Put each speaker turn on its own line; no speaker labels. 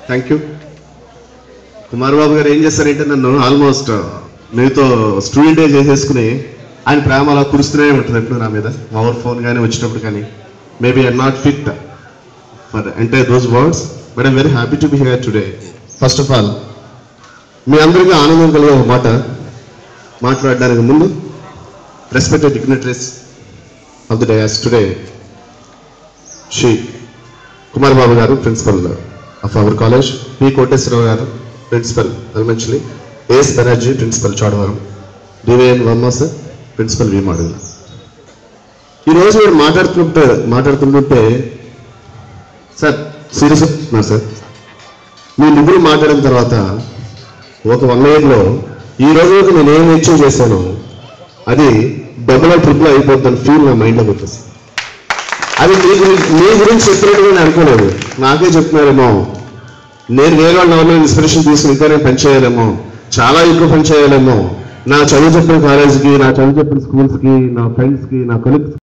Thank you. Kumar Babu గారు ఏం చేస్తారంటే నన్ను ఆల్మోస్ట్ మీతో స్టూడెంటే చేసేసుకుని ఆయన ప్రేమ అలా కురుస్తూనే ఉంటుంది ఎప్పుడు నా మీద. ఓవర్ ఫోన్ కానీ వచ్చినప్పుడు కానీ maybe I not fit for entire those words but I'm very happy to be here today. First of all మీ అందరికీ ఆనందం కలిగే ఒక మాట మాట్లాడడానికి ముందు respected dignitaries of the dais today Shri Kumar Babu గారు principal of our college, P Koteswararao గారు principal elementary, AS Banerjee principal Chodavaram, DVN Varma sir principal V Madugula. ఈరోజు మీరు మాట్లాడుతుంటే సార్ సీరియస్ చెప్తున్నారు సార్. మీ ముగ్గురు మాట్లాడిన తర్వాత ఒక 1 yearలో ఈ రోజు వరకు నేను ఏం అచీవ్ చేశాను అది డబుల్ ట్రిపుల్ అయిపోతుందని ఫీల్ నా మైండ్లోకి వచ్చేసి, అది మీ గురించి చెప్పినట్టుగా నేను అనుకోలేదు. నాకే చెప్తున్నారేమో, నేను వేరే వాళ్ళ ఇన్స్పిరేషన్ తీసుకుని ఇంకా నేను పని చేయాలేమో, చాలా ఎక్కువ పని చేయాలేమో, నా చదువు చెప్పిన కాలేజీకి, నా చదువు చెప్పిన స్కూల్స్కి, నా ఫ్రెండ్స్కి, నా కొలీగ్స్